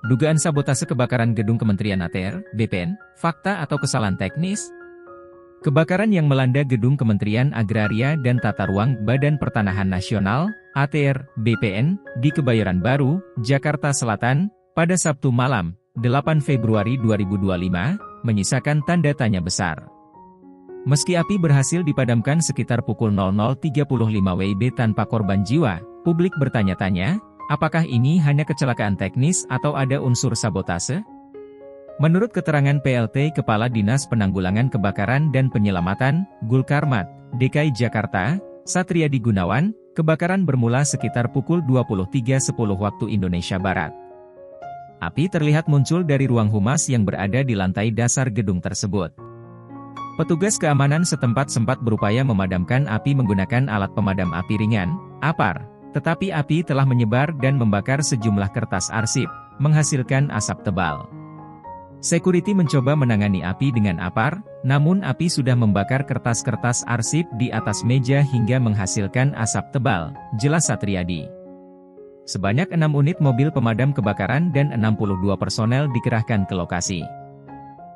Dugaan sabotase kebakaran gedung Kementerian ATR, BPN, fakta atau kesalahan teknis? Kebakaran yang melanda gedung Kementerian Agraria dan Tata Ruang Badan Pertanahan Nasional, ATR, BPN, di Kebayoran Baru, Jakarta Selatan, pada Sabtu malam, 8 Februari 2025, menyisakan tanda tanya besar. Meski api berhasil dipadamkan sekitar pukul 00.35 WIB tanpa korban jiwa, publik bertanya-tanya, apakah ini hanya kecelakaan teknis atau ada unsur sabotase? Menurut keterangan PLT Kepala Dinas Penanggulangan Kebakaran dan Penyelamatan, Gulkarmat, DKI Jakarta, Satriadi Gunawan, kebakaran bermula sekitar pukul 23.10 waktu Indonesia Barat. Api terlihat muncul dari ruang humas yang berada di lantai dasar gedung tersebut. Petugas keamanan setempat sempat berupaya memadamkan api menggunakan alat pemadam api ringan, APAR, tetapi api telah menyebar dan membakar sejumlah kertas arsip, menghasilkan asap tebal. Security mencoba menangani api dengan APAR, namun api sudah membakar kertas-kertas arsip di atas meja hingga menghasilkan asap tebal, jelas Satriadi. Sebanyak 6 unit mobil pemadam kebakaran dan 62 personel dikerahkan ke lokasi.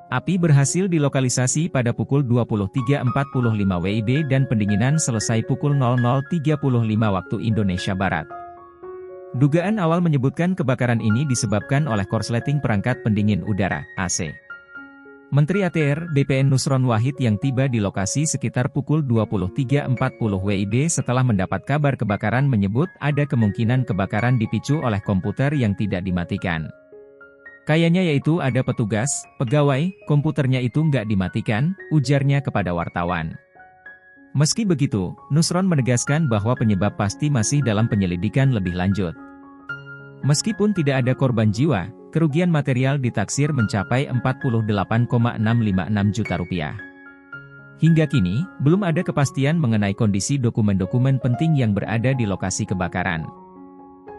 Api berhasil dilokalisasi pada pukul 23.45 WIB dan pendinginan selesai pukul 00.35 waktu Indonesia Barat. Dugaan awal menyebutkan kebakaran ini disebabkan oleh korsleting perangkat pendingin udara, AC. Menteri ATR, BPN Nusron Wahid yang tiba di lokasi sekitar pukul 23.40 WIB setelah mendapat kabar kebakaran menyebut ada kemungkinan kebakaran dipicu oleh komputer yang tidak dimatikan. Kayaknya yaitu ada petugas, pegawai, komputernya itu nggak dimatikan, ujarnya kepada wartawan. Meski begitu, Nusron menegaskan bahwa penyebab pasti masih dalam penyelidikan lebih lanjut. Meskipun tidak ada korban jiwa, kerugian material ditaksir mencapai Rp48,656 juta. Hingga kini, belum ada kepastian mengenai kondisi dokumen-dokumen penting yang berada di lokasi kebakaran.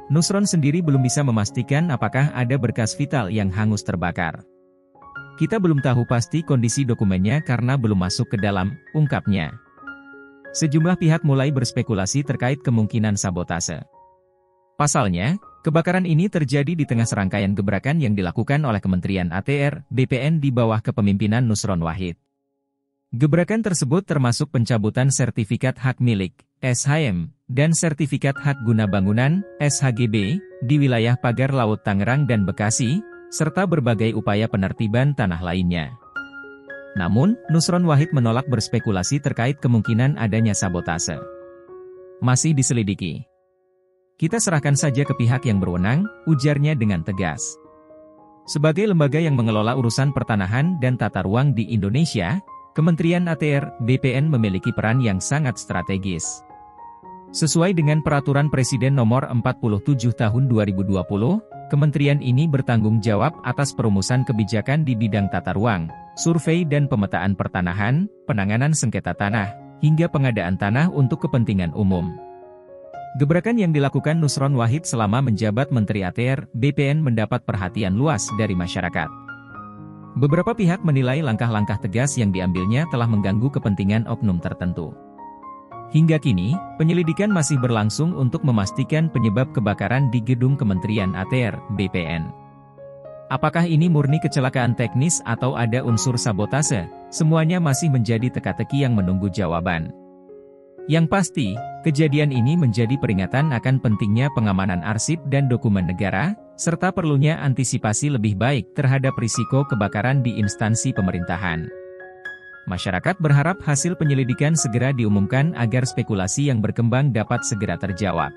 Nusron sendiri belum bisa memastikan apakah ada berkas vital yang hangus terbakar. Kita belum tahu pasti kondisi dokumennya karena belum masuk ke dalam, ungkapnya. Sejumlah pihak mulai berspekulasi terkait kemungkinan sabotase. Pasalnya, kebakaran ini terjadi di tengah serangkaian gebrakan yang dilakukan oleh Kementerian ATR, BPN di bawah kepemimpinan Nusron Wahid. Gebrakan tersebut termasuk pencabutan sertifikat hak milik, SHM, dan sertifikat hak guna bangunan, SHGB, di wilayah Pagar Laut Tangerang dan Bekasi, serta berbagai upaya penertiban tanah lainnya. Namun, Nusron Wahid menolak berspekulasi terkait kemungkinan adanya sabotase. Masih diselidiki. Kita serahkan saja ke pihak yang berwenang, ujarnya dengan tegas. Sebagai lembaga yang mengelola urusan pertanahan dan tata ruang di Indonesia, Kementerian ATR, BPN memiliki peran yang sangat strategis. Sesuai dengan Peraturan Presiden Nomor 47 Tahun 2020, Kementerian ini bertanggung jawab atas perumusan kebijakan di bidang tata ruang, survei dan pemetaan pertanahan, penanganan sengketa tanah, hingga pengadaan tanah untuk kepentingan umum. Gebrakan yang dilakukan Nusron Wahid selama menjabat Menteri ATR, BPN mendapat perhatian luas dari masyarakat. Beberapa pihak menilai langkah-langkah tegas yang diambilnya telah mengganggu kepentingan oknum tertentu. Hingga kini, penyelidikan masih berlangsung untuk memastikan penyebab kebakaran di gedung Kementerian ATR, BPN. Apakah ini murni kecelakaan teknis atau ada unsur sabotase? Semuanya masih menjadi teka-teki yang menunggu jawaban. Yang pasti, kejadian ini menjadi peringatan akan pentingnya pengamanan arsip dan dokumen negara, serta perlunya antisipasi lebih baik terhadap risiko kebakaran di instansi pemerintahan. Masyarakat berharap hasil penyelidikan segera diumumkan agar spekulasi yang berkembang dapat segera terjawab.